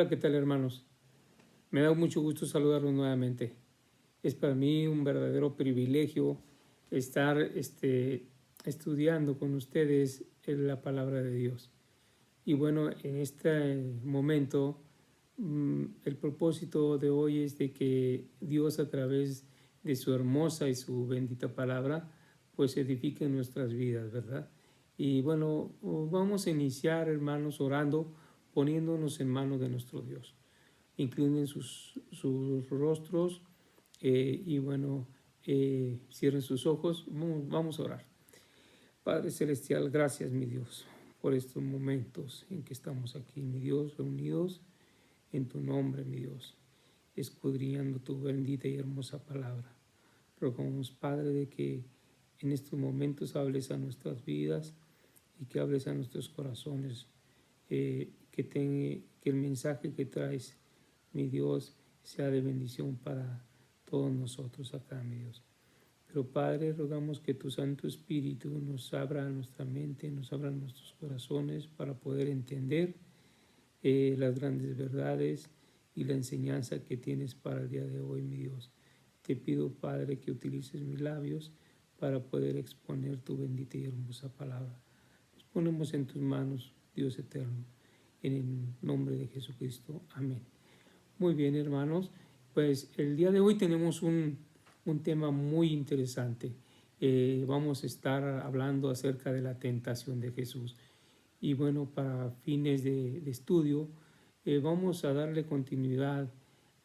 Hola, ¿qué tal, hermanos? Me da mucho gusto saludarlos nuevamente. Es para mí un verdadero privilegio estar estudiando con ustedes la palabra de Dios. Y bueno, en este momento, el propósito de hoy es de que Dios, a través de su hermosa y su bendita palabra, pues edifique nuestras vidas, ¿verdad? Y bueno, vamos a iniciar, hermanos, orando, poniéndonos en manos de nuestro Dios. Inclinen sus rostros y bueno, cierren sus ojos. Vamos a orar. Padre Celestial, gracias, mi Dios, por estos momentos en que estamos aquí, mi Dios, reunidos en tu nombre, mi Dios, escudriñando tu bendita y hermosa palabra. Rogamos, Padre, de que en estos momentos hables a nuestras vidas y que hables a nuestros corazones, que el mensaje que traes, mi Dios, sea de bendición para todos nosotros acá, mi Dios. Pero Padre, rogamos que tu Santo Espíritu nos abra nuestra mente, nos abra nuestros corazones para poder entender las grandes verdades y la enseñanza que tienes para el día de hoy, mi Dios. Te pido, Padre, que utilices mis labios para poder exponer tu bendita y hermosa palabra. Nos ponemos en tus manos, Dios eterno, en el nombre de Jesucristo. Amén. Muy bien, hermanos, pues el día de hoy tenemos un tema muy interesante. Vamos a estar hablando acerca de la tentación de Jesús. Y bueno, para fines de estudio, vamos a darle continuidad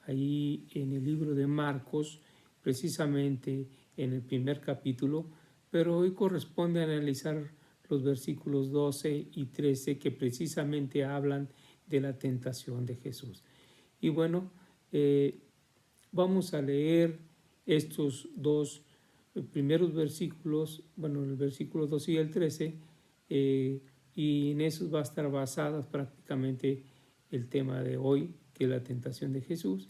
ahí en el libro de Marcos, precisamente en el primer capítulo, pero hoy corresponde analizar los versículos 12 y 13 que precisamente hablan de la tentación de Jesús. Y bueno, vamos a leer estos dos primeros versículos, bueno, el versículo 12 y el 13, y en esos va a estar basadas prácticamente el tema de hoy, que es la tentación de Jesús.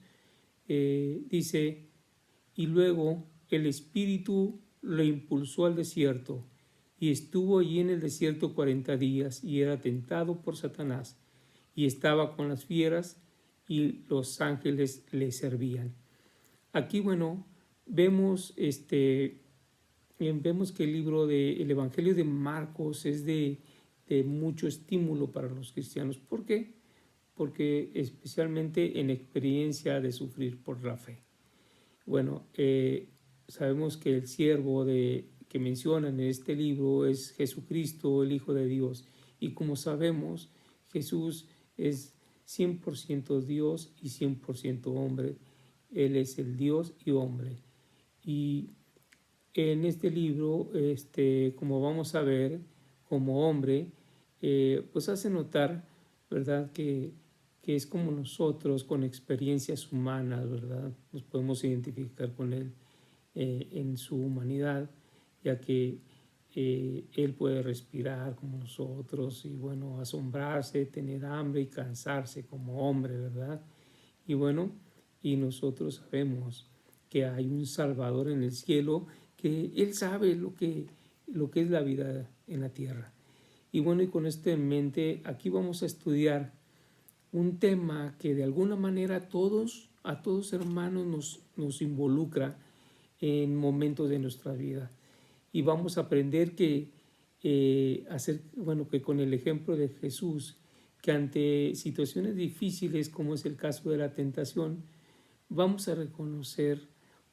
Dice, y luego el Espíritu lo impulsó al desierto, y estuvo allí en el desierto 40 días, y era tentado por Satanás, y estaba con las fieras, y los ángeles le servían. Aquí, bueno, vemos vemos que el libro del Evangelio de Marcos es de mucho estímulo para los cristianos. ¿Por qué? Porque especialmente en experiencia de sufrir por la fe. Bueno, sabemos que el siervo que mencionan en este libro es Jesucristo, el Hijo de Dios. Y como sabemos, Jesús es 100% Dios y 100% hombre. Él es el Dios y hombre. Y en este libro, como vamos a ver, como hombre, pues hace notar, ¿verdad?, que es como nosotros, con experiencias humanas, ¿verdad? Nos podemos identificar con él en su humanidad, ya que él puede respirar como nosotros y, bueno, asombrarse, tener hambre y cansarse como hombre, ¿verdad? Y bueno, y nosotros sabemos que hay un Salvador en el cielo, que Él sabe lo que es la vida en la tierra. Y bueno, y con esto en mente, aquí vamos a estudiar un tema que de alguna manera a todos hermanos nos involucra en momentos de nuestra vida. Y vamos a aprender que que con el ejemplo de Jesús, que ante situaciones difíciles como es el caso de la tentación, vamos a reconocer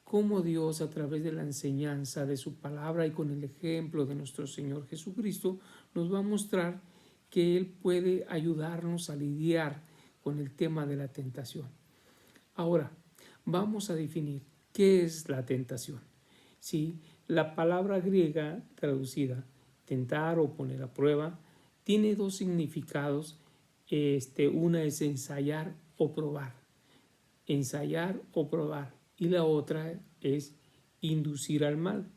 cómo Dios, a través de la enseñanza de su palabra y con el ejemplo de nuestro Señor Jesucristo, nos va a mostrar que Él puede ayudarnos a lidiar con el tema de la tentación. Ahora, vamos a definir qué es la tentación. ¿Sí? La palabra griega traducida, tentar o poner a prueba, tiene dos significados. Una es ensayar o probar. Ensayar o probar. Y la otra es inducir al mal.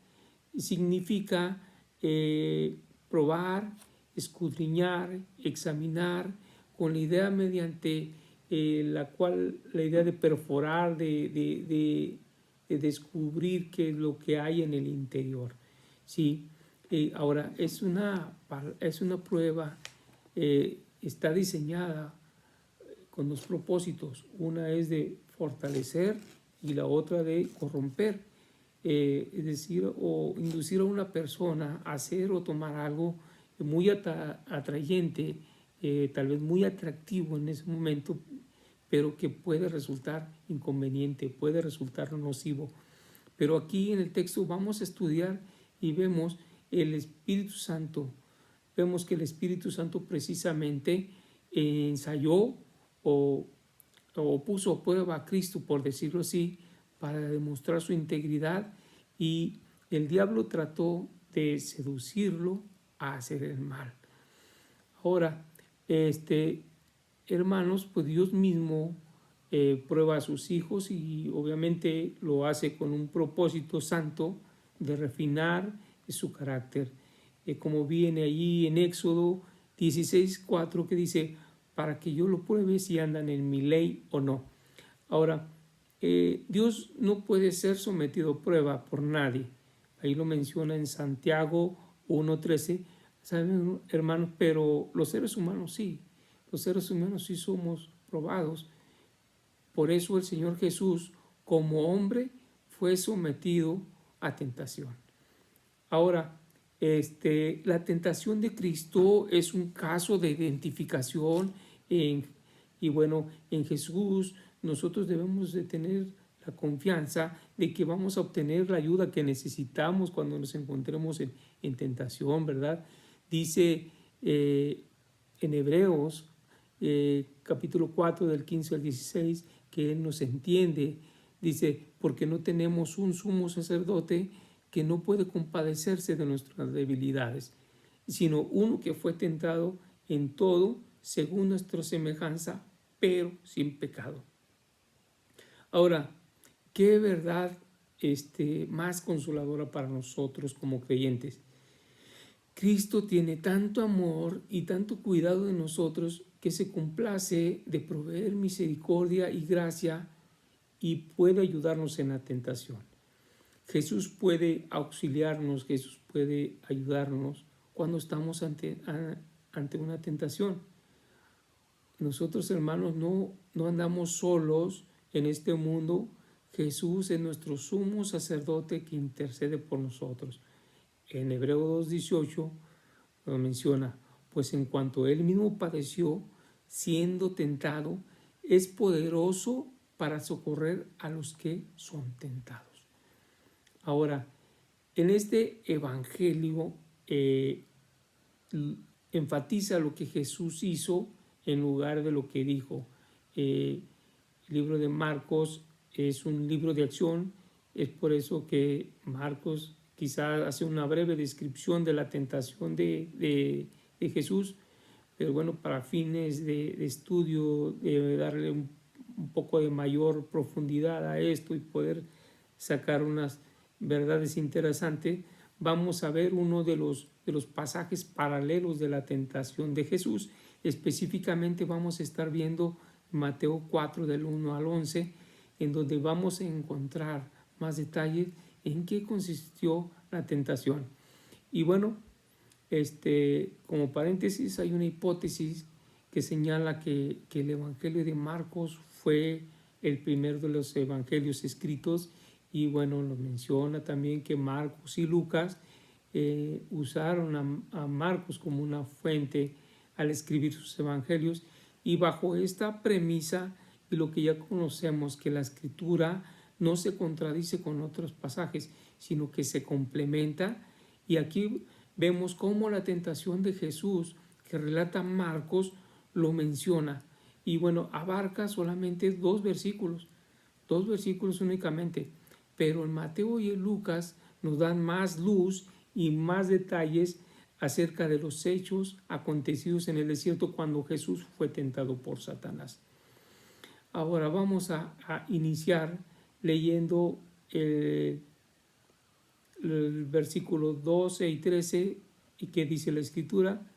Significa probar, escudriñar, examinar, con la idea mediante la idea de perforar, de descubrir qué es lo que hay en el interior. ¿Sí? Ahora, es una prueba, está diseñada con dos propósitos. Una es de fortalecer y la otra de corromper. Es decir, o inducir a una persona a hacer o tomar algo muy atrayente, tal vez muy atractivo en ese momento, pero que puede resultar inconveniente, puede resultar nocivo. Pero aquí en el texto vamos a estudiar y vemos el Espíritu Santo. Vemos que el Espíritu Santo precisamente ensayó o puso a prueba a Cristo, por decirlo así, para demostrar su integridad, y el diablo trató de seducirlo a hacer el mal. Ahora, hermanos, pues Dios mismo prueba a sus hijos y obviamente lo hace con un propósito santo de refinar su carácter. Como viene allí en Éxodo 16:4, que dice, para que yo lo pruebe si andan en mi ley o no. Ahora, Dios no puede ser sometido a prueba por nadie. Ahí lo menciona en Santiago 1:13. ¿Saben, hermanos? Pero los seres humanos sí. Los seres humanos sí somos probados. Por eso el Señor Jesús, como hombre, fue sometido a tentación. Ahora, la tentación de Cristo es un caso de identificación y bueno, en Jesús nosotros debemos de tener la confianza de que vamos a obtener la ayuda que necesitamos cuando nos encontremos en tentación, ¿verdad? Dice en Hebreos capítulo 4 del 15 al 16 que Él nos entiende. Dice, porque no tenemos un sumo sacerdote que no puede compadecerse de nuestras debilidades, sino uno que fue tentado en todo según nuestra semejanza, pero sin pecado. Ahora, qué verdad más consoladora para nosotros como creyentes. Cristo tiene tanto amor y tanto cuidado de nosotros que se complace de proveer misericordia y gracia y puede ayudarnos en la tentación. Jesús puede auxiliarnos, Jesús puede ayudarnos cuando estamos ante una tentación. Nosotros, hermanos, no andamos solos en este mundo. Jesús es nuestro sumo sacerdote que intercede por nosotros. En Hebreos 2:18 lo menciona, pues en cuanto Él mismo padeció, siendo tentado, es poderoso para socorrer a los que son tentados. Ahora, en este evangelio enfatiza lo que Jesús hizo en lugar de lo que dijo. El libro de Marcos es un libro de acción, es por eso que Marcos quizá hace una breve descripción de la tentación de Jesús, pero bueno, para fines de estudio debe darle un poco de mayor profundidad a esto y poder sacar unas verdades interesantes. Vamos a ver uno de los pasajes paralelos de la tentación de Jesús. Específicamente vamos a estar viendo Mateo 4 del 1 al 11, en donde vamos a encontrar más detalles en qué consistió la tentación. Y bueno, como paréntesis, hay una hipótesis que señala que el Evangelio de Marcos fue el primero de los evangelios escritos, y bueno, lo menciona también que Marcos y Lucas usaron a Marcos como una fuente al escribir sus evangelios, y bajo esta premisa y lo que ya conocemos, que la escritura no se contradice con otros pasajes, sino que se complementa. Y aquí vemos cómo la tentación de Jesús que relata Marcos lo menciona, y bueno, abarca solamente dos versículos únicamente, pero en Mateo y en Lucas nos dan más luz y más detalles acerca de los hechos acontecidos en el desierto cuando Jesús fue tentado por Satanás. Ahora vamos a iniciar leyendo el versículo 12 y 13, y que dice la escritura.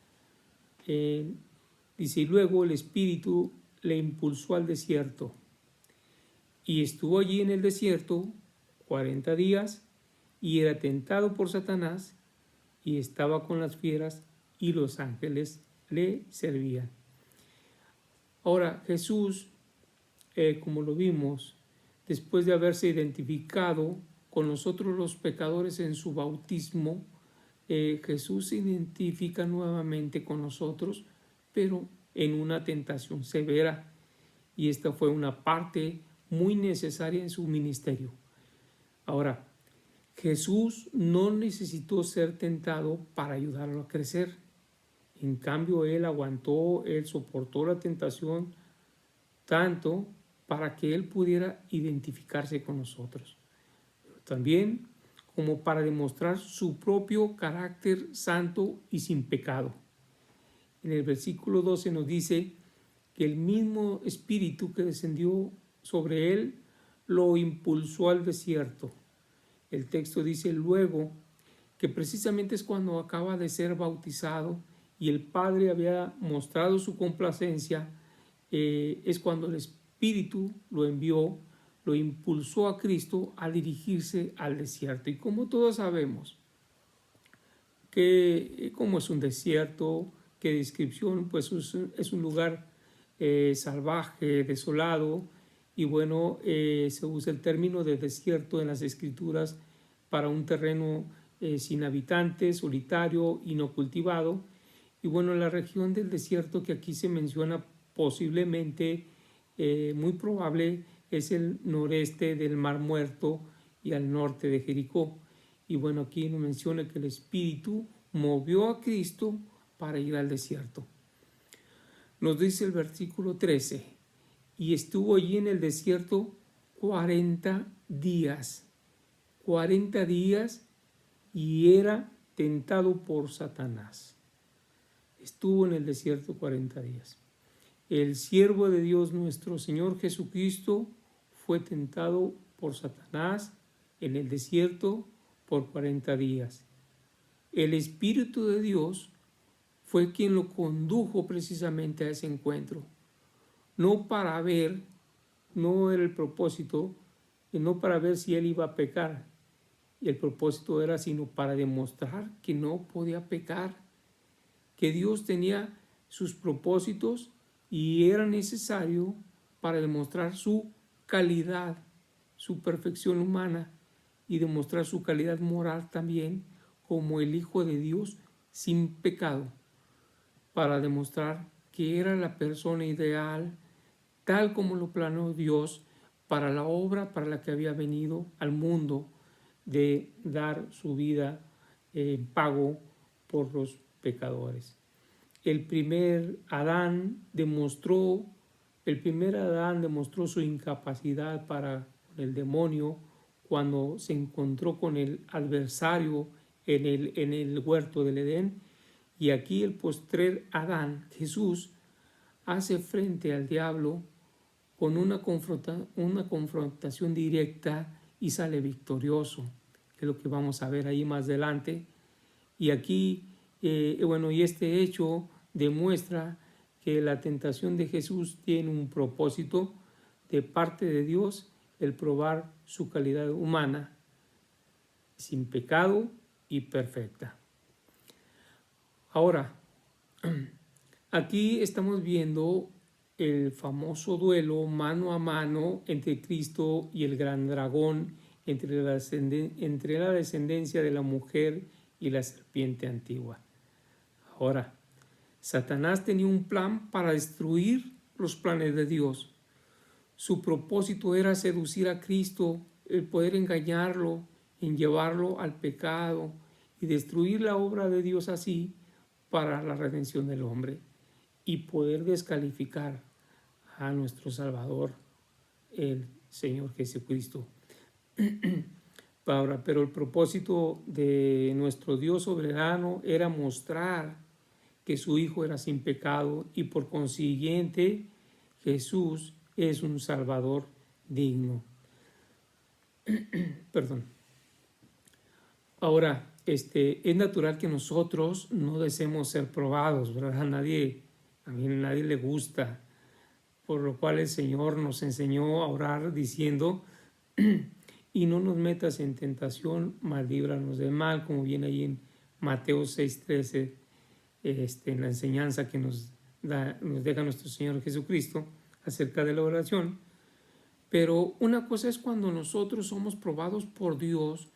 Dice, y luego el Espíritu le impulsó al desierto, y estuvo allí en el desierto 40 días, y era tentado por Satanás, y estaba con las fieras, y los ángeles le servían. Ahora, Jesús, como lo vimos, después de haberse identificado con nosotros los pecadores en su bautismo, Jesús se identifica nuevamente con nosotros, pero en una tentación severa. Y esta fue una parte muy necesaria en su ministerio. Ahora, Jesús no necesitó ser tentado para ayudarlo a crecer. En cambio, Él aguantó, Él soportó la tentación tanto para que Él pudiera identificarse con nosotros, pero también como para demostrar su propio carácter santo y sin pecado. En el versículo 12 nos dice que el mismo Espíritu que descendió sobre Él lo impulsó al desierto. El texto dice luego que precisamente es cuando acaba de ser bautizado y el Padre había mostrado su complacencia, es cuando el Espíritu lo envió, lo impulsó a Cristo a dirigirse al desierto. Y como todos sabemos, que como es un desierto, qué descripción, pues es un lugar salvaje, desolado, y bueno, se usa el término de desierto en las Escrituras para un terreno sin habitantes, solitario y no cultivado. Y bueno, la región del desierto que aquí se menciona posiblemente, muy probable, es el noreste del Mar Muerto y al norte de Jericó. Y bueno, aquí nos menciona que el Espíritu movió a Cristo para ir al desierto. Nos dice el versículo 13, y estuvo allí en el desierto 40 días. 40 días y era tentado por Satanás. Estuvo en el desierto 40 días. El siervo de Dios nuestro Señor Jesucristo fue tentado por Satanás en el desierto por 40 días. El Espíritu de Dios fue quien lo condujo precisamente a ese encuentro. No para ver, no era el propósito, no para ver si él iba a pecar. Y el propósito era sino para demostrar que no podía pecar, que Dios tenía sus propósitos y era necesario para demostrar su calidad, su perfección humana y demostrar su calidad moral también como el Hijo de Dios sin pecado, para demostrar que era la persona ideal, tal como lo planeó Dios para la obra para la que había venido al mundo, de dar su vida en pago por los pecadores. El primer Adán demostró su incapacidad para el demonio cuando se encontró con el adversario en el huerto del Edén. Y aquí el postrer Adán, Jesús, hace frente al diablo con una confrontación directa y sale victorioso, que es lo que vamos a ver ahí más adelante. Y aquí, y este hecho demuestra que la tentación de Jesús tiene un propósito de parte de Dios, el probar su calidad humana, sin pecado y perfecta. Ahora, aquí estamos viendo el famoso duelo mano a mano entre Cristo y el gran dragón, entre la descendencia de la mujer y la serpiente antigua. Ahora, Satanás tenía un plan para destruir los planes de Dios. Su propósito era seducir a Cristo, el poder engañarlo, en llevarlo al pecado y destruir la obra de Dios así para la redención del hombre y poder descalificar a nuestro Salvador, el Señor Jesucristo. Pero el propósito de nuestro Dios soberano era mostrar que su Hijo era sin pecado y por consiguiente Jesús es un Salvador digno. Perdón. Ahora, es natural que nosotros no deseemos ser probados, ¿verdad? A nadie le gusta, por lo cual el Señor nos enseñó a orar diciendo, y no nos metas en tentación, mas líbranos del mal, como viene ahí en Mateo 6:13, en la enseñanza que nos nos deja nuestro Señor Jesucristo acerca de la oración. Pero una cosa es cuando nosotros somos probados por Dios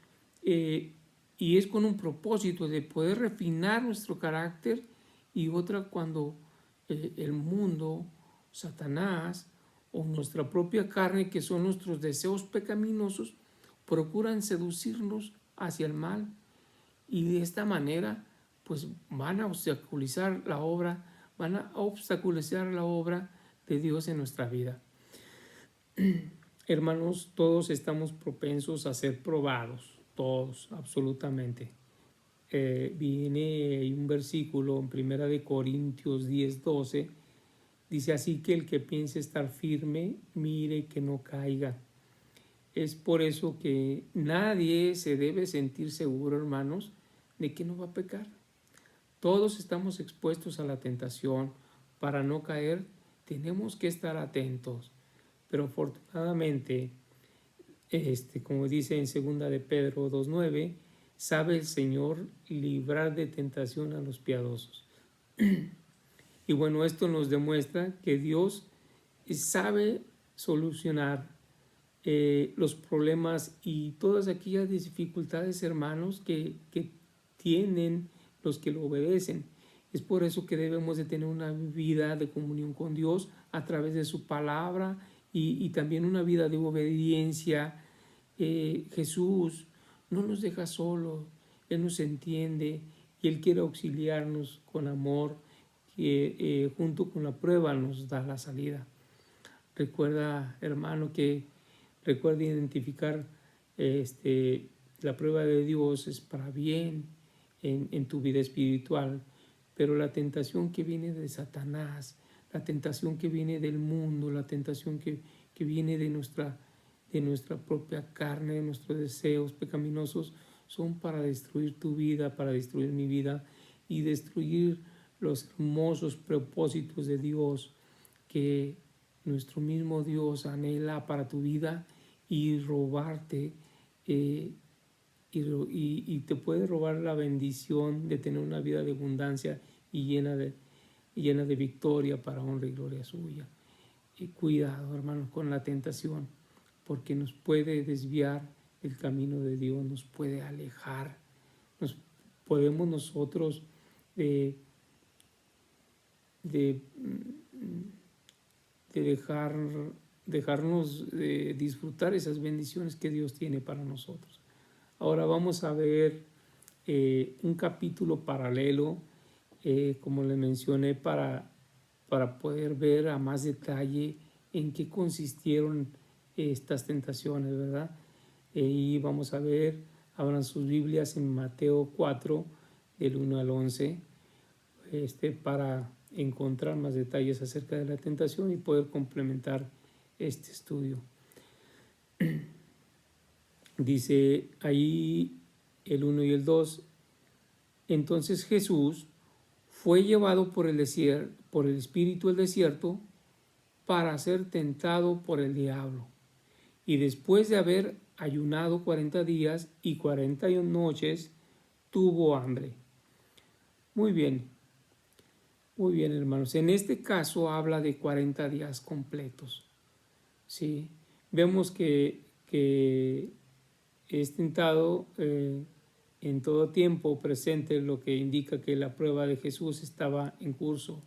y es con un propósito de poder refinar nuestro carácter, y otra cuando el mundo, Satanás o nuestra propia carne, que son nuestros deseos pecaminosos, procuran seducirnos hacia el mal, y de esta manera pues van a obstaculizar la obra de Dios en nuestra vida. Hermanos, todos estamos propensos a ser probados, todos, absolutamente. Viene un versículo en 1 Corintios 10:12, dice: así que el que piense estar firme, mire que no caiga. Es por eso que nadie se debe sentir seguro, hermanos, de que no va a pecar. Todos estamos expuestos a la tentación. Para no caer, tenemos que estar atentos. Pero afortunadamente, como dice en 2 de Pedro 2:9, sabe el Señor librar de tentación a los piadosos. Y bueno, esto nos demuestra que Dios sabe solucionar los problemas y todas aquellas dificultades, hermanos, que tienen los que lo obedecen. Es por eso que debemos de tener una vida de comunión con Dios a través de su palabra y también una vida de obediencia. Jesús no nos deja solos, Él nos entiende y Él quiere auxiliarnos con amor, que junto con la prueba nos da la salida. Recuerda, hermano, recuerda identificar la prueba de Dios es para bien en tu vida espiritual, pero la tentación que viene de Satanás, la tentación que viene del mundo, la tentación que viene de nuestra propia carne, de nuestros deseos pecaminosos, son para destruir tu vida, para destruir mi vida y destruir los hermosos propósitos de Dios que nuestro mismo Dios anhela para tu vida, y robarte y te puede robar la bendición de tener una vida de abundancia y llena de victoria para honra y gloria suya. Y cuidado, hermanos, con la tentación, porque nos puede desviar el camino de Dios, nos puede alejar, podemos nosotros dejarnos disfrutar esas bendiciones que Dios tiene para nosotros. Ahora vamos a ver un capítulo paralelo, como le mencioné, para poder ver a más detalle en qué consistieron estas tentaciones, ¿verdad? Y vamos a ver, abran sus Biblias en Mateo 4, del 1 al 11, para encontrar más detalles acerca de la tentación y poder complementar este estudio. Dice ahí el 1 y el 2: entonces Jesús fue llevado por el Espíritu al desierto para ser tentado por el diablo. Y después de haber ayunado 40 días y 41 noches, tuvo hambre. Muy bien, hermanos. En este caso habla de 40 días completos. ¿Sí? Vemos que es tentado en todo tiempo presente, lo que indica que la prueba de Jesús estaba en curso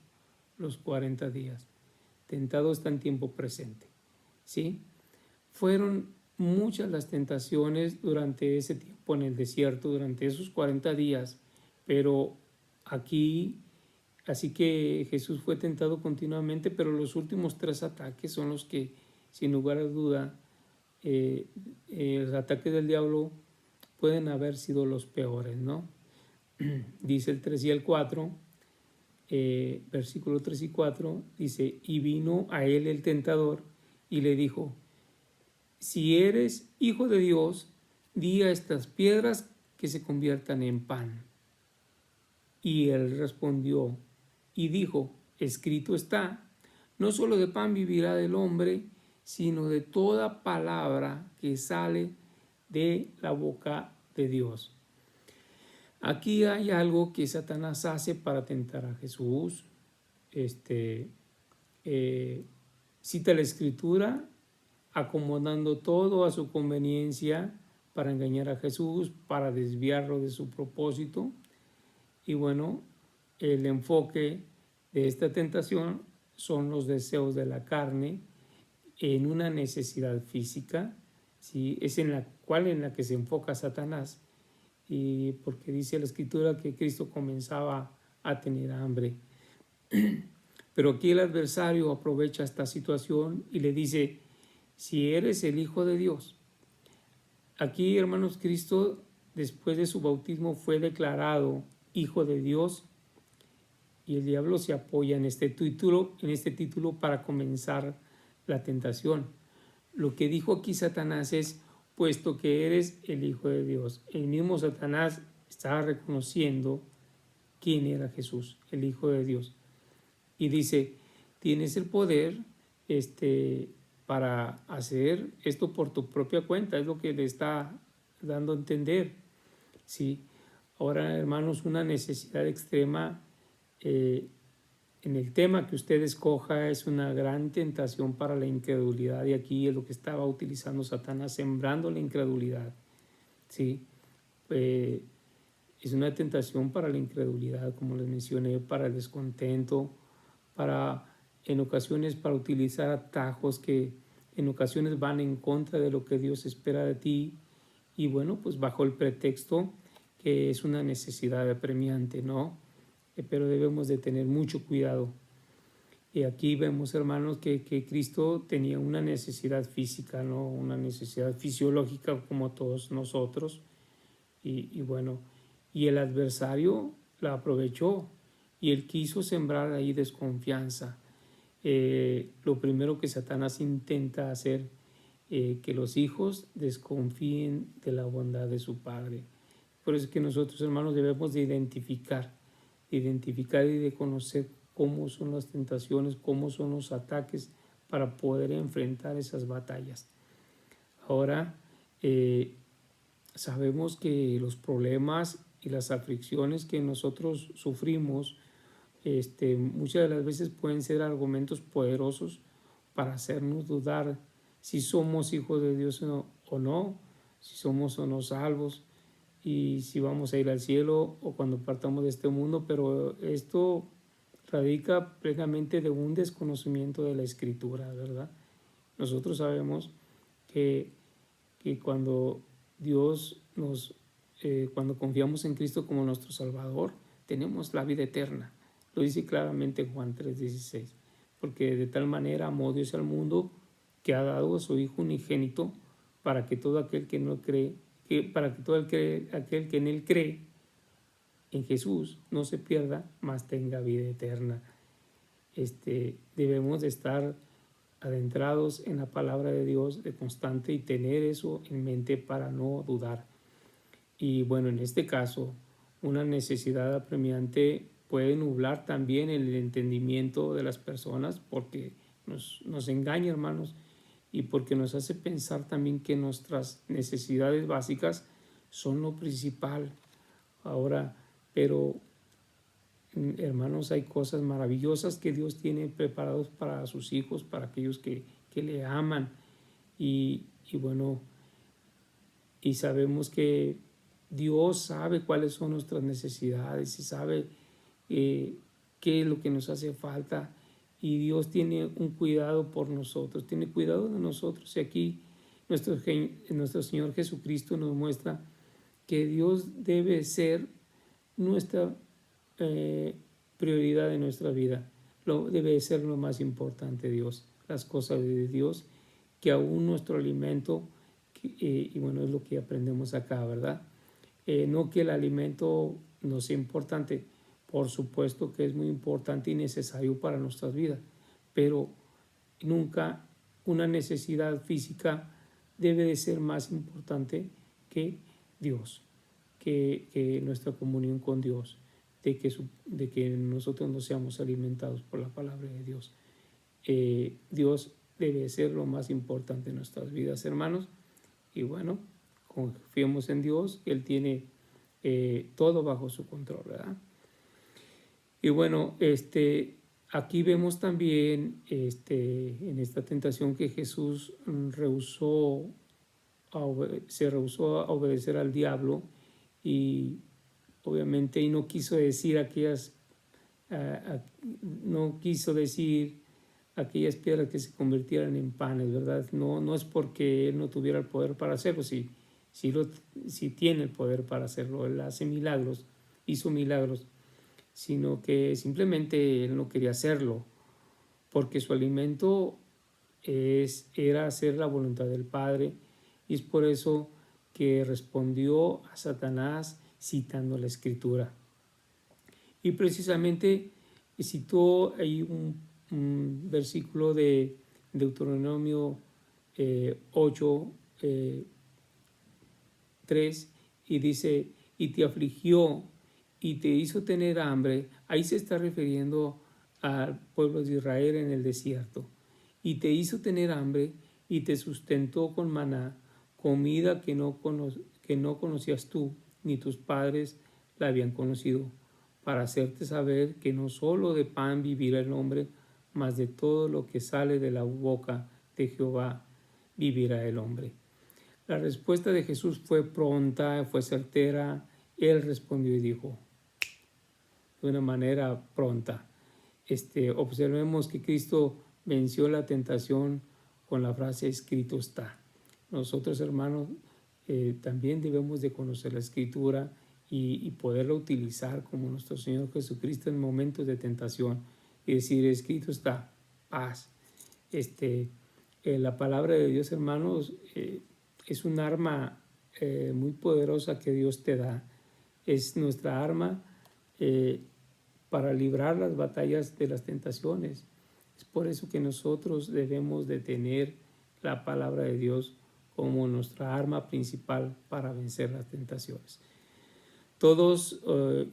los 40 días. Tentado está en tiempo presente. ¿Sí? Fueron muchas las tentaciones durante ese tiempo en el desierto, durante esos 40 días, pero aquí, así que Jesús fue tentado continuamente, pero los últimos 3 ataques son los que, sin lugar a duda, los ataques del diablo pueden haber sido los peores, ¿no? Dice el 3 y el 4, versículo 3 y 4, dice: y vino a él el tentador y le dijo: si eres hijo de Dios, di a estas piedras que se conviertan en pan. Y él respondió y dijo: escrito está, no solo de pan vivirá el hombre, sino de toda palabra que sale de la boca de Dios. Aquí hay algo que Satanás hace para tentar a Jesús. cita la Escritura, acomodando todo a su conveniencia para engañar a Jesús, para desviarlo de su propósito. Y bueno, el enfoque de esta tentación son los deseos de la carne en una necesidad física, ¿sí? Es en la que se enfoca Satanás, y porque dice la Escritura que Cristo comenzaba a tener hambre. Pero aquí el adversario aprovecha esta situación y le dice: si eres el Hijo de Dios. Aquí, hermanos, Cristo, después de su bautismo, fue declarado Hijo de Dios, y el diablo se apoya en este título para comenzar la tentación. Lo que dijo aquí Satanás es: puesto que eres el Hijo de Dios. El mismo Satanás estaba reconociendo quién era Jesús, el Hijo de Dios. Y dice: tienes el poder para hacer esto por tu propia cuenta. Es lo que le está dando a entender, ¿sí? Ahora, hermanos, una necesidad extrema en el tema que usted escoja es una gran tentación para la incredulidad, y aquí es lo que estaba utilizando Satanás, sembrando la incredulidad, ¿sí? Es una tentación para la incredulidad, como les mencioné, para el descontento, en ocasiones para utilizar atajos que en ocasiones van en contra de lo que Dios espera de ti, y bueno, pues bajo el pretexto que es una necesidad apremiante, ¿no? Pero debemos de tener mucho cuidado. Y aquí vemos, hermanos, que Cristo tenía una necesidad física, ¿no? Una necesidad fisiológica como todos nosotros, y bueno, y el adversario la aprovechó, y él quiso sembrar ahí desconfianza. Lo primero que Satanás intenta hacer, que los hijos desconfíen de la bondad de su padre. Por eso es que nosotros, hermanos, debemos de identificar y de conocer cómo son las tentaciones, cómo son los ataques, para poder enfrentar esas batallas. Ahora, sabemos que los problemas y las aflicciones que nosotros sufrimos, muchas de las veces pueden ser argumentos poderosos para hacernos dudar si somos hijos de Dios o no, si somos o no salvos, y si vamos a ir al cielo o cuando partamos de este mundo. Pero esto radica plenamente de un desconocimiento de la Escritura, ¿verdad? Nosotros sabemos que cuando cuando confiamos en Cristo como nuestro Salvador, tenemos la vida eterna. Lo dice claramente Juan 3:16, porque de tal manera amó Dios al mundo que ha dado a su Hijo unigénito, para que todo aquel que no cree, aquel que en él cree, en Jesús, no se pierda, mas tenga vida eterna. Debemos de estar adentrados en la palabra de Dios de constante y tener eso en mente para no dudar. Y bueno, en este caso, una necesidad apremiante puede nublar también el entendimiento de las personas, porque nos engaña, hermanos, y porque nos hace pensar también que nuestras necesidades básicas son lo principal. Ahora, pero hermanos, hay cosas maravillosas que Dios tiene preparados para sus hijos, para aquellos que le aman, y bueno, y sabemos que Dios sabe cuáles son nuestras necesidades y sabe qué es lo que nos hace falta, y Dios tiene un cuidado por nosotros, tiene cuidado de nosotros. Y aquí nuestro Señor Jesucristo nos muestra que Dios debe ser nuestra prioridad en nuestra vida. Debe ser lo más importante, Dios, las cosas de Dios, que aún nuestro alimento, y bueno, es lo que aprendemos acá, ¿verdad? No que el alimento no sea importante, por supuesto que es muy importante y necesario para nuestras vidas, pero nunca una necesidad física debe de ser más importante que Dios, que nuestra comunión con Dios, de que nosotros no seamos alimentados por la palabra de Dios. Dios debe ser lo más importante en nuestras vidas, hermanos, y bueno, confiemos en Dios, que Él tiene todo bajo su control, ¿verdad? Y bueno, Aquí vemos también en esta tentación que Jesús se rehusó a obedecer al diablo y obviamente y no quiso decir no quiso decir aquellas piedras que se convirtieran en panes, ¿verdad? No es porque él no tuviera el poder para hacerlo, sí tiene el poder para hacerlo, él hace milagros, hizo milagros, sino que simplemente él no quería hacerlo, porque su alimento era hacer la voluntad del Padre, y es por eso que respondió a Satanás citando la Escritura. Y precisamente citó ahí un versículo de Deuteronomio 8, 3, y dice, y te afligió y te hizo tener hambre. Ahí se está refiriendo al pueblo de Israel en el desierto. Y te hizo tener hambre y te sustentó con maná, comida que no conocías tú, ni tus padres la habían conocido, para hacerte saber que no solo de pan vivirá el hombre, mas de todo lo que sale de la boca de Jehová vivirá el hombre. La respuesta de Jesús fue pronta, fue certera. Él respondió y dijo, de una manera pronta. Observemos que Cristo venció la tentación con la frase escrito está. Nosotros, hermanos, también debemos de conocer la Escritura y poderla utilizar como nuestro Señor Jesucristo en momentos de tentación y decir, escrito está, paz. La palabra de Dios, hermanos, es un arma muy poderosa que Dios te da. Es nuestra arma para librar las batallas de las tentaciones. Es por eso que nosotros debemos de tener la palabra de Dios como nuestra arma principal para vencer las tentaciones. Todos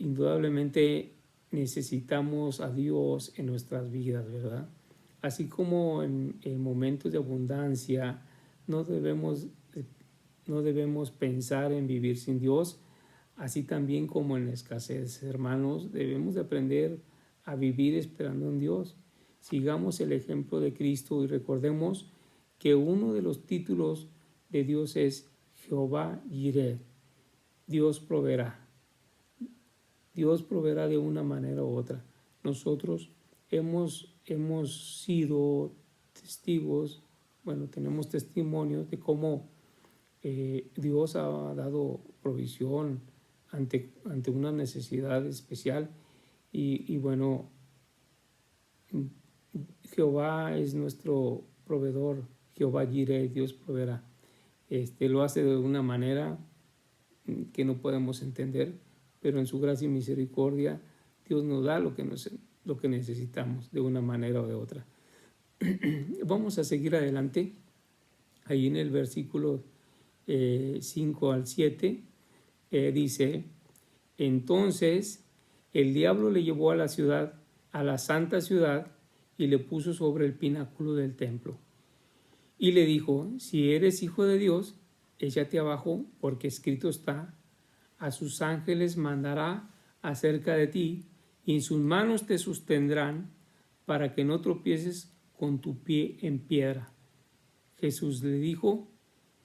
indudablemente necesitamos a Dios en nuestras vidas, ¿verdad? Así como en momentos de abundancia no debemos pensar en vivir sin Dios, así también como en la escasez, hermanos, debemos de aprender a vivir esperando en Dios. Sigamos el ejemplo de Cristo y recordemos que uno de los títulos de Dios es Jehová Jireh. Dios proveerá. Dios proveerá de una manera u otra. Nosotros hemos sido testigos, tenemos testimonios de cómo Dios ha dado provisión ante una necesidad especial y Jehová es nuestro proveedor, Jehová Jireh, Dios proveerá. Lo hace de una manera que no podemos entender, pero en su gracia y misericordia Dios nos da lo que necesitamos de una manera o de otra. Vamos a seguir adelante. Ahí en el versículo 5 al 7 dice, entonces el diablo le llevó a la ciudad, a la santa ciudad, y le puso sobre el pináculo del templo. Y le dijo, si eres hijo de Dios, échate abajo, porque escrito está, a sus ángeles mandará acerca de ti, y en sus manos te sostendrán, para que no tropieces con tu pie en piedra. Jesús le dijo,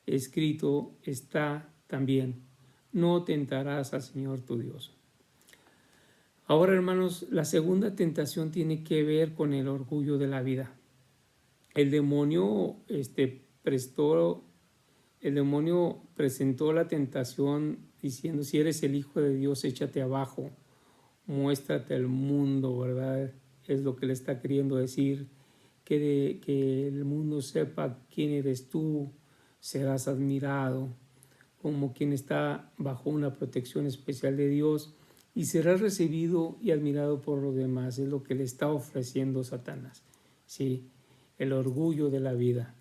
escrito está también, no tentarás al Señor tu Dios. Ahora, hermanos, la segunda tentación tiene que ver con el orgullo de la vida. El demonio presentó la tentación diciendo, si eres el Hijo de Dios, échate abajo, muéstrate al mundo, ¿verdad? Es lo que le está queriendo decir, que el mundo sepa quién eres tú, serás admirado como quien está bajo una protección especial de Dios y serás recibido y admirado por los demás. Es lo que le está ofreciendo Satanás, ¿sí? El orgullo de la vida.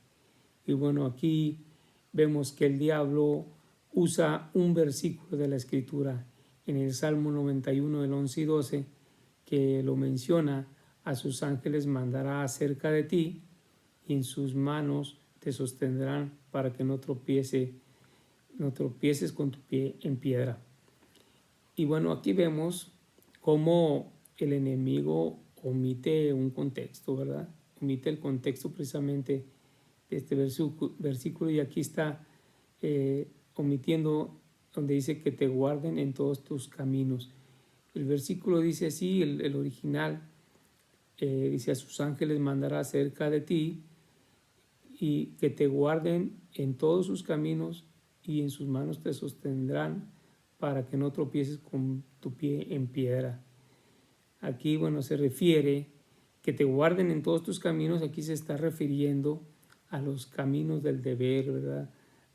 Y aquí vemos que el diablo usa un versículo de la Escritura en el Salmo 91 del 11 y 12 que lo menciona, a sus ángeles mandará acerca de ti y en sus manos te sostendrán para que no tropieces con tu pie en piedra. Y aquí vemos cómo el enemigo omite un contexto, ¿verdad? Omite el contexto precisamente de este versículo, y aquí está omitiendo donde dice que te guarden en todos tus caminos. El versículo dice así, el original, dice: a sus ángeles mandará cerca de ti y que te guarden en todos sus caminos, y en sus manos te sostendrán para que no tropieces con tu pie en piedra. Aquí, bueno, se refiere que te guarden en todos tus caminos. Aquí se está refiriendo a los caminos del deber, ¿verdad?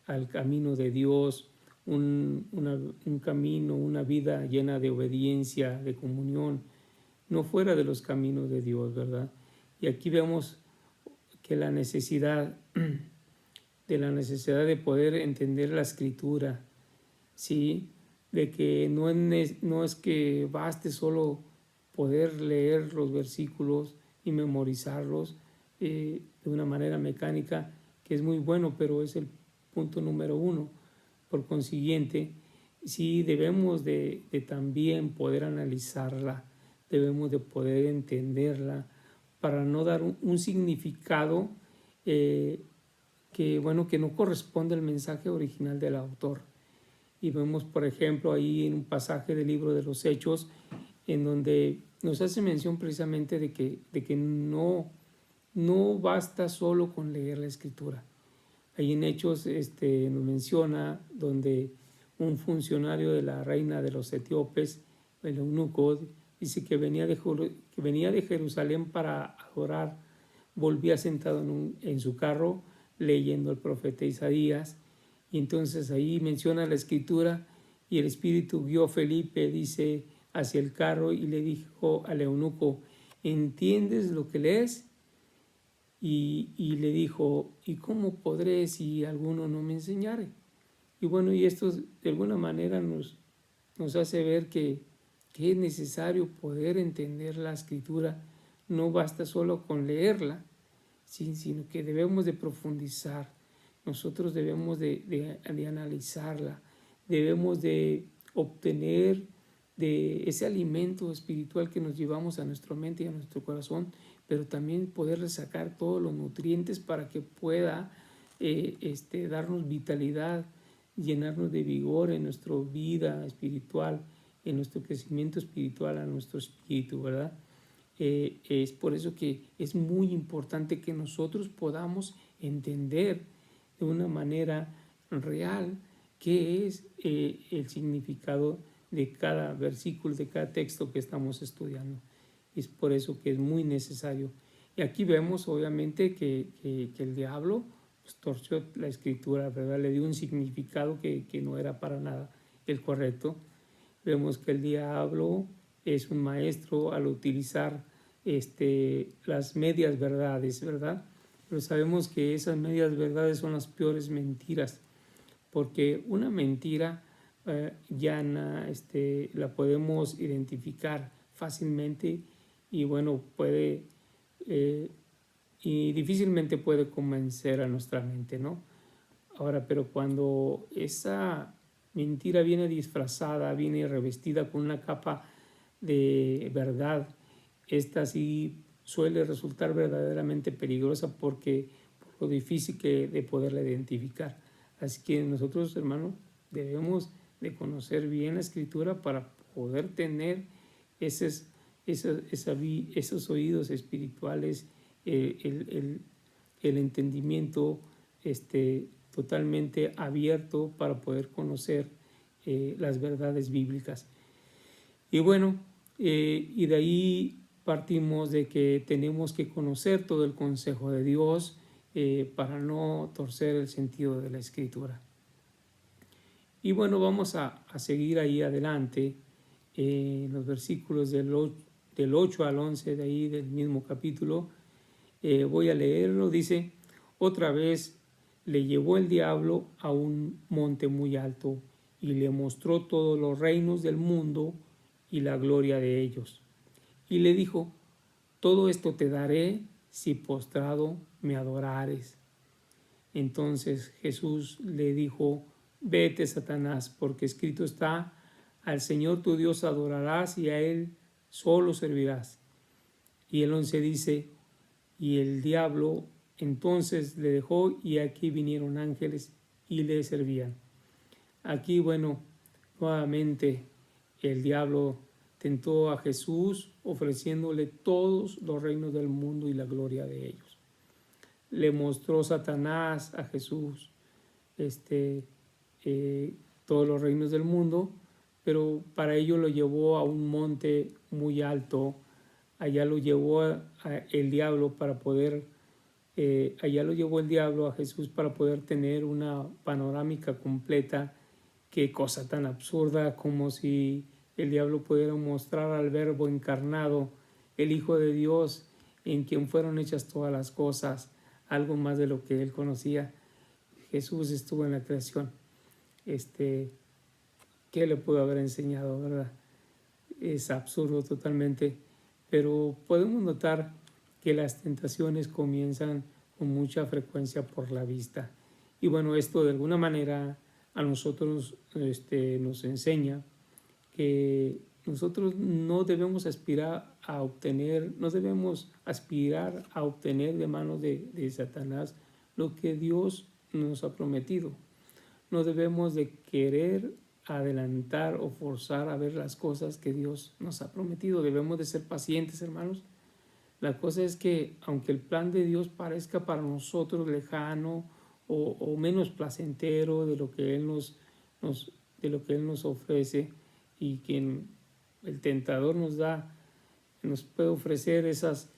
Al camino de Dios, un camino, una vida llena de obediencia, de comunión, no fuera de los caminos de Dios, ¿verdad? Y aquí vemos que la necesidad de poder entender la Escritura, ¿sí? De que no es que baste solo poder leer los versículos y memorizarlos de una manera mecánica, que es muy bueno, pero es el punto número uno. Por consiguiente, sí debemos de también poder analizarla, debemos de poder entenderla para no dar un significado que no corresponde al mensaje original del autor. Y vemos, por ejemplo, ahí en un pasaje del libro de los Hechos, en donde nos hace mención precisamente de que no basta solo con leer la Escritura. Ahí en Hechos nos menciona donde un funcionario de la reina de los etíopes, el eunuco, dice que venía de Jerusalén para adorar, volvía sentado en su carro leyendo el profeta Isaías. Y entonces ahí menciona la Escritura, y el Espíritu guió a Felipe, dice, hacia el carro, y le dijo al eunuco: ¿entiendes lo que lees? Y le dijo: ¿y cómo podré si alguno no me enseñare? Y bueno, y esto de alguna manera nos hace ver que es necesario poder entender la Escritura. No basta solo con leerla, sino que debemos de profundizar. Nosotros debemos de analizarla, debemos de obtener de ese alimento espiritual que nos llevamos a nuestra mente y a nuestro corazón, pero también poder sacar todos los nutrientes para que pueda darnos vitalidad, llenarnos de vigor en nuestra vida espiritual, en nuestro crecimiento espiritual, a nuestro espíritu, ¿verdad? Es por eso que es muy importante que nosotros podamos entender de una manera real qué es el significado de cada versículo, de cada texto que estamos estudiando. Es por eso que es muy necesario. Y aquí vemos obviamente que el diablo pues torció la Escritura, ¿verdad? Le dio un significado que no era para nada el correcto. Vemos que el diablo es un maestro al utilizar las medias verdades, ¿verdad? Pero sabemos que esas medias verdades son las peores mentiras, porque una mentira llana la podemos identificar fácilmente, y bueno, y difícilmente puede convencer a nuestra mente, ¿no? Ahora, pero cuando esa mentira viene disfrazada, viene revestida con una capa de verdad, esta sí suele resultar verdaderamente peligrosa por lo difícil de poderla identificar. Así que nosotros, hermanos, debemos de conocer bien la Escritura para poder tener esos oídos espirituales, el entendimiento totalmente abierto para poder conocer las verdades bíblicas. Y bueno, y de ahí partimos de que tenemos que conocer todo el consejo de Dios para no torcer el sentido de la Escritura. Y bueno, vamos a seguir ahí adelante en los versículos del 8 al 11 de ahí del mismo capítulo. Voy a leerlo. Dice: otra vez le llevó el diablo a un monte muy alto y le mostró todos los reinos del mundo y la gloria de ellos. Y le dijo: todo esto te daré si postrado me adorares. Entonces Jesús le dijo: vete, Satanás, porque escrito está: al Señor tu Dios adorarás y a Él solo servirás. Y el 11 dice, y el diablo entonces le dejó y aquí vinieron ángeles y le servían. Aquí, bueno, nuevamente el diablo tentó a Jesús ofreciéndole todos los reinos del mundo y la gloria de ellos. Le mostró Satanás a Jesús todos los reinos del mundo, pero para ello lo llevó a un monte muy alto. Allá lo llevó el diablo para poder, allá lo llevó el diablo a Jesús para poder tener una panorámica completa. Qué cosa tan absurda, como si el diablo pudiera mostrar al Verbo encarnado, el Hijo de Dios, en quien fueron hechas todas las cosas, algo más de lo que él conocía. Jesús estuvo en la creación. ¿Qué le pudo haber enseñado, verdad? Es absurdo totalmente, pero podemos notar que las tentaciones comienzan con mucha frecuencia por la vista. Y bueno, esto de alguna manera a nosotros nos enseña que nosotros no debemos aspirar a obtener de manos de Satanás lo que Dios nos ha prometido. No debemos de querer adelantar o forzar a ver las cosas que Dios nos ha prometido. Debemos de ser pacientes, hermanos. La cosa es que aunque el plan de Dios parezca para nosotros lejano o menos placentero de lo que Él nos ofrece, y quien el tentador nos puede ofrecer esas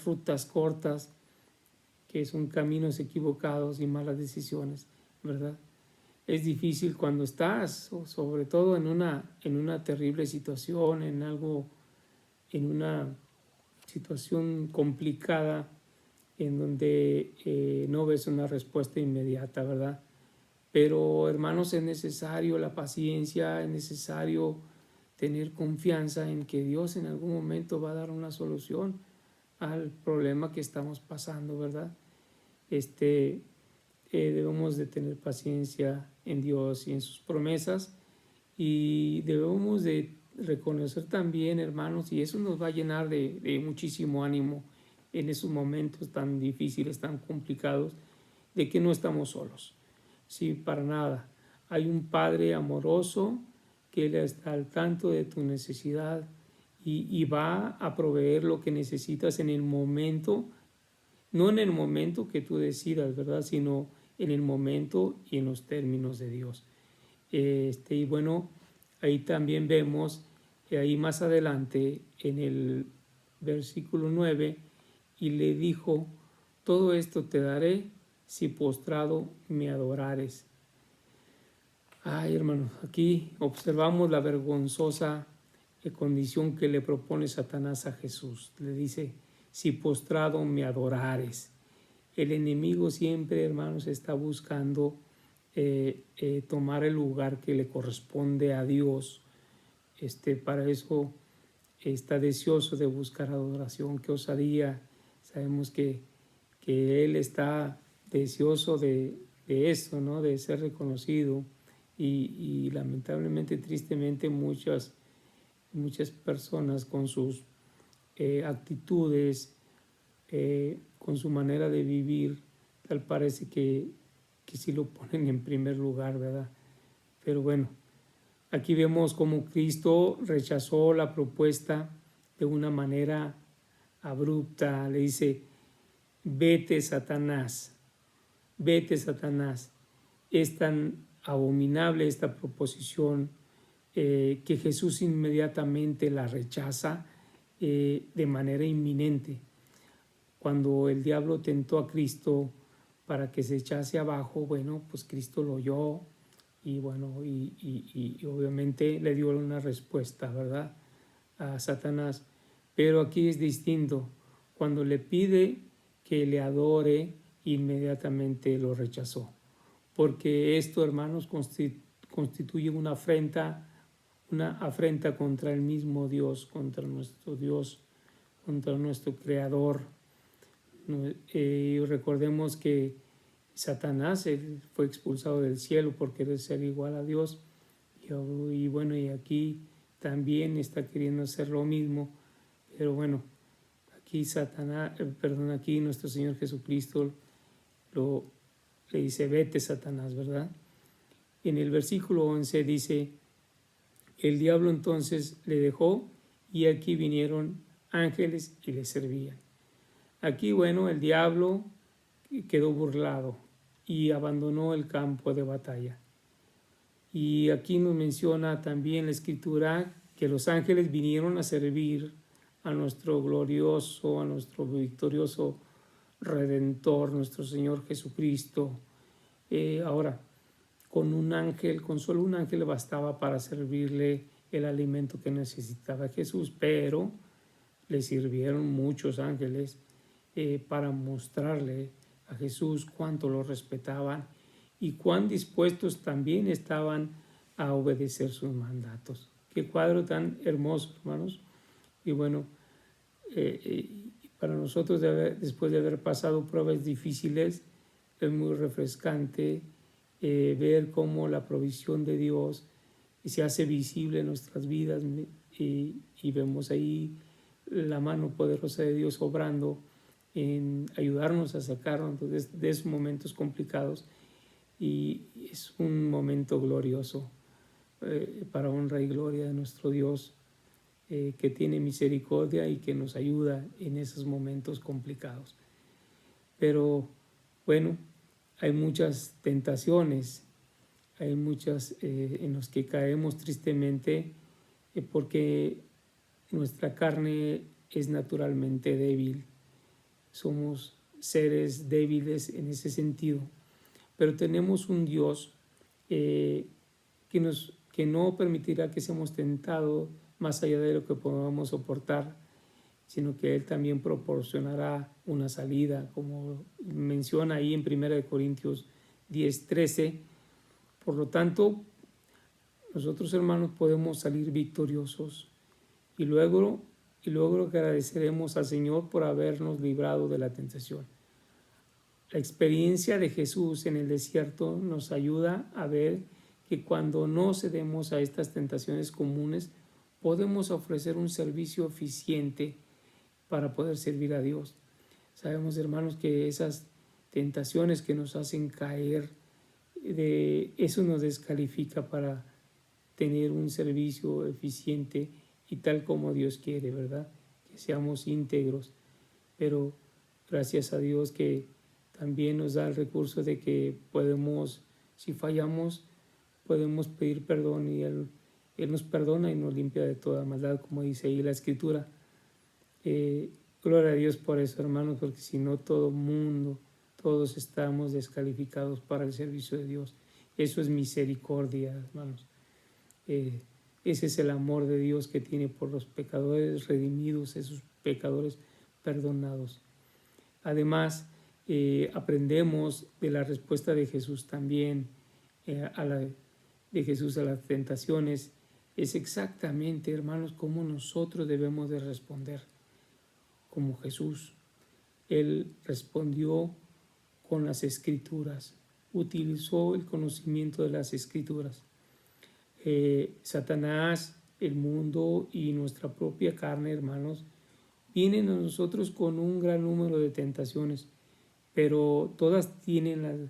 rutas cortas que son caminos equivocados y malas decisiones, ¿verdad? Es difícil cuando estás, sobre todo en una terrible situación, en una situación complicada, en donde no ves una respuesta inmediata, ¿verdad? Pero, hermanos, es necesario la paciencia, es necesario tener confianza en que Dios en algún momento va a dar una solución al problema que estamos pasando, ¿verdad? Debemos de tener paciencia en Dios y en sus promesas, y debemos de reconocer también, hermanos, y eso nos va a llenar de muchísimo ánimo en esos momentos tan difíciles, tan complicados, de que no estamos solos. Sí, para nada. Hay un Padre amoroso que Él está al tanto de tu necesidad y va a proveer lo que necesitas en el momento, no en el momento que tú decidas, ¿verdad? Sino en el momento y en los términos de Dios. Y bueno, ahí también vemos, ahí más adelante en el versículo 9, y le dijo, todo esto te daré si postrado me adorares. Ay, hermanos, aquí observamos la vergonzosa condición que le propone Satanás a Jesús. Le dice, si postrado me adorares. El enemigo siempre, hermanos, está buscando tomar el lugar que le corresponde a Dios. Para eso está deseoso de buscar adoración. Qué osadía. Sabemos que Él está deseoso de eso, ¿no? De ser reconocido, y lamentablemente, tristemente, muchas personas con sus actitudes, con su manera de vivir, tal parece que sí lo ponen en primer lugar, ¿verdad? Pero bueno, aquí vemos cómo Cristo rechazó la propuesta de una manera abrupta. Le dice, vete, Satanás, vete, Satanás. Es tan abominable esta proposición que Jesús inmediatamente la rechaza de manera inminente. Cuando el diablo tentó a Cristo para que se echase abajo, bueno, pues Cristo lo oyó y bueno, y obviamente le dio una respuesta, ¿verdad?, a Satanás. Pero aquí es distinto. Cuando le pide que le adore, inmediatamente lo rechazó. Porque esto, hermanos, constituye una afrenta contra el mismo Dios, contra nuestro Creador. Recordemos que Satanás fue expulsado del cielo por querer ser igual a Dios, y bueno, y aquí también está queriendo hacer lo mismo, pero bueno, aquí aquí nuestro Señor Jesucristo le dice, vete Satanás, ¿verdad? En el versículo 11 dice, el diablo entonces le dejó y aquí vinieron ángeles y le servían. Aquí, bueno, el diablo quedó burlado y abandonó el campo de batalla. Y aquí nos menciona también la Escritura que los ángeles vinieron a servir a nuestro glorioso, a nuestro victorioso Redentor, nuestro Señor Jesucristo. Ahora, con solo un ángel bastaba para servirle el alimento que necesitaba Jesús, pero le sirvieron muchos ángeles para mostrarle a Jesús cuánto lo respetaban y cuán dispuestos también estaban a obedecer sus mandatos. Qué cuadro tan hermoso, hermanos. Y bueno, para nosotros después de haber pasado pruebas difíciles, es muy refrescante ver cómo la provisión de Dios se hace visible en nuestras vidas y vemos ahí la mano poderosa de Dios obrando en ayudarnos a sacarnos de esos momentos complicados, y es un momento glorioso para honra y gloria de nuestro Dios, que tiene misericordia y que nos ayuda en esos momentos complicados. Pero bueno, hay muchas tentaciones, hay muchas en las que caemos tristemente porque nuestra carne es naturalmente débil. Somos seres débiles en ese sentido, pero tenemos un Dios que no permitirá que seamos tentados más allá de lo que podamos soportar, sino que Él también proporcionará una salida, como menciona ahí en 1 Corintios 10:13. Por lo tanto, nosotros, hermanos, podemos salir victoriosos y luego agradeceremos al Señor por habernos librado de la tentación. La experiencia de Jesús en el desierto nos ayuda a ver que cuando no cedemos a estas tentaciones comunes, podemos ofrecer un servicio eficiente para poder servir a Dios. Sabemos, hermanos, que esas tentaciones que nos hacen caer, eso nos descalifica para tener un servicio eficiente y tal como Dios quiere, ¿verdad? Que seamos íntegros. Pero gracias a Dios que también nos da el recurso de que podemos, si fallamos, podemos pedir perdón y Él nos perdona y nos limpia de toda maldad, como dice ahí la Escritura. Gloria a Dios por eso, hermanos, porque si no todos estamos descalificados para el servicio de Dios. Eso es misericordia, hermanos. Ese es el amor de Dios que tiene por los pecadores redimidos, esos pecadores perdonados. Además, aprendemos de la respuesta de Jesús también, de Jesús a las tentaciones. Es exactamente, hermanos, cómo nosotros debemos de responder. Como Jesús, Él respondió con las Escrituras, utilizó el conocimiento de las Escrituras. Satanás, el mundo y nuestra propia carne, hermanos, vienen a nosotros con un gran número de tentaciones, pero todas traen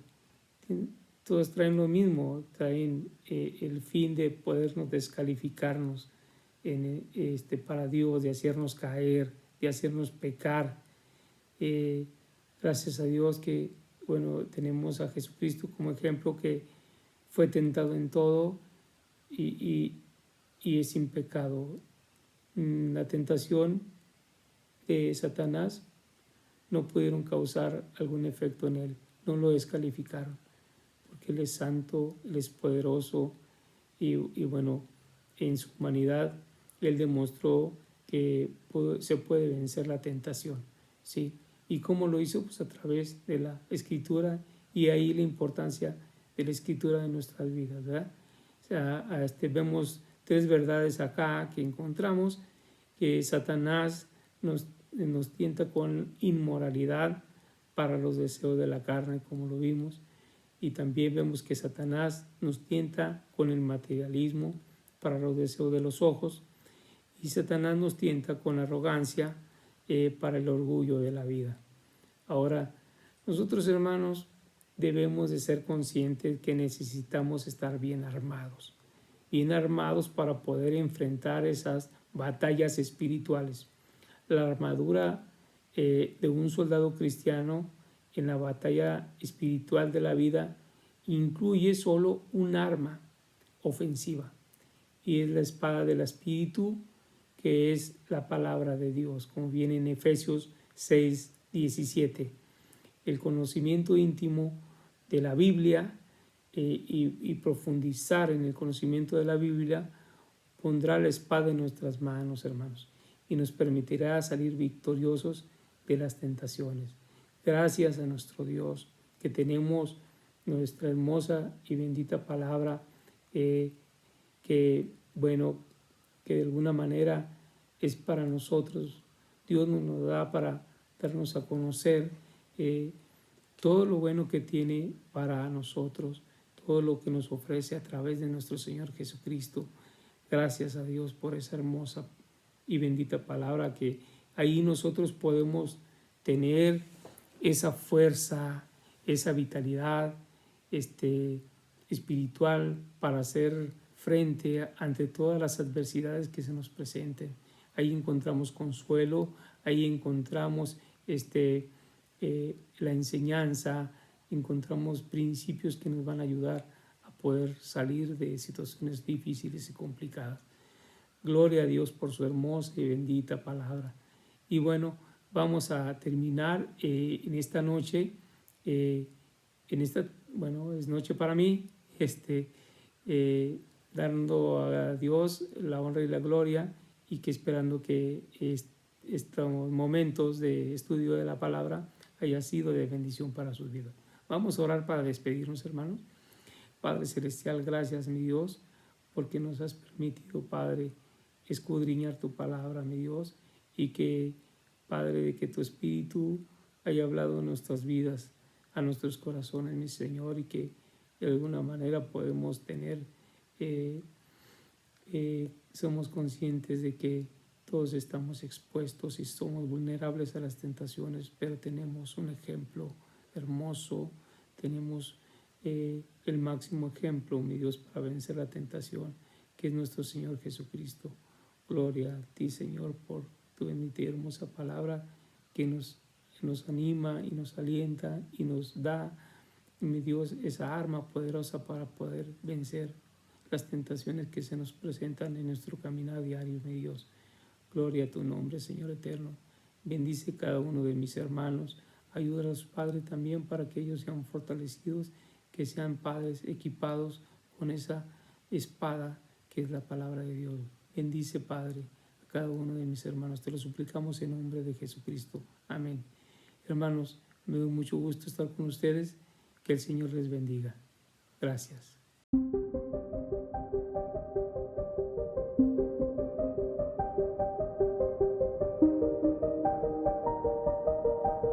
lo mismo, traen el fin de podernos descalificarnos para Dios, de hacernos caer, de hacernos pecar. Gracias a Dios que, bueno, tenemos a Jesucristo como ejemplo, que fue tentado en todo y es sin pecado. La tentación de Satanás no pudieron causar algún efecto en él, no lo descalificaron, porque Él es santo, Él es poderoso y bueno, en su humanidad Él demostró que se puede vencer la tentación, ¿sí? ¿Y cómo lo hizo? Pues a través de la Escritura, y ahí la importancia de la Escritura en nuestras vidas, ¿verdad? O sea, vemos tres verdades acá que encontramos: que Satanás nos tienta con inmoralidad para los deseos de la carne, como lo vimos, y también vemos que Satanás nos tienta con el materialismo para los deseos de los ojos, y Satanás nos tienta con arrogancia para el orgullo de la vida. Ahora, nosotros, hermanos, debemos de ser conscientes que necesitamos estar bien armados para poder enfrentar esas batallas espirituales. La armadura de un soldado cristiano en la batalla espiritual de la vida incluye solo un arma ofensiva, y es la espada del Espíritu, que es la palabra de Dios, como viene en Efesios 6:17. El conocimiento íntimo de la Biblia y profundizar en el conocimiento de la Biblia pondrá la espada en nuestras manos, hermanos, y nos permitirá salir victoriosos de las tentaciones. Gracias a nuestro Dios, que tenemos nuestra hermosa y bendita palabra, que de alguna manera es para nosotros. Dios nos da para darnos a conocer todo lo bueno que tiene para nosotros, todo lo que nos ofrece a través de nuestro Señor Jesucristo. Gracias a Dios por esa hermosa y bendita palabra, que ahí nosotros podemos tener esa fuerza, esa vitalidad espiritual para hacer frente ante todas las adversidades que se nos presenten. Ahí encontramos consuelo, ahí encontramos la enseñanza, encontramos principios que nos van a ayudar a poder salir de situaciones difíciles y complicadas. Gloria a Dios por su hermosa y bendita palabra. Y bueno, vamos a terminar en esta noche, es noche para mí, dando a Dios la honra y la gloria, y que esperando que estos momentos de estudio de la palabra haya sido de bendición para sus vidas. Vamos a orar para despedirnos, hermanos. Padre Celestial, gracias, mi Dios, porque nos has permitido, Padre, escudriñar tu palabra, mi Dios, y que, Padre, de que tu Espíritu haya hablado en nuestras vidas, a nuestros corazones, mi Señor, y que de alguna manera podemos tener, somos conscientes de que todos estamos expuestos y somos vulnerables a las tentaciones, pero tenemos un ejemplo hermoso, tenemos el máximo ejemplo, mi Dios, para vencer la tentación, que es nuestro Señor Jesucristo. Gloria a ti, Señor, por tu bendita y hermosa palabra, que nos anima y nos alienta y nos da, mi Dios, esa arma poderosa para poder vencer las tentaciones que se nos presentan en nuestro caminar diario, mi Dios. Gloria a tu nombre, Señor eterno. Bendice cada uno de mis hermanos. Ayuda a los padres también para que ellos sean fortalecidos, que sean padres equipados con esa espada que es la palabra de Dios. Bendice, Padre, a cada uno de mis hermanos. Te lo suplicamos en nombre de Jesucristo. Amén. Hermanos, me da mucho gusto estar con ustedes. Que el Señor les bendiga. Gracias.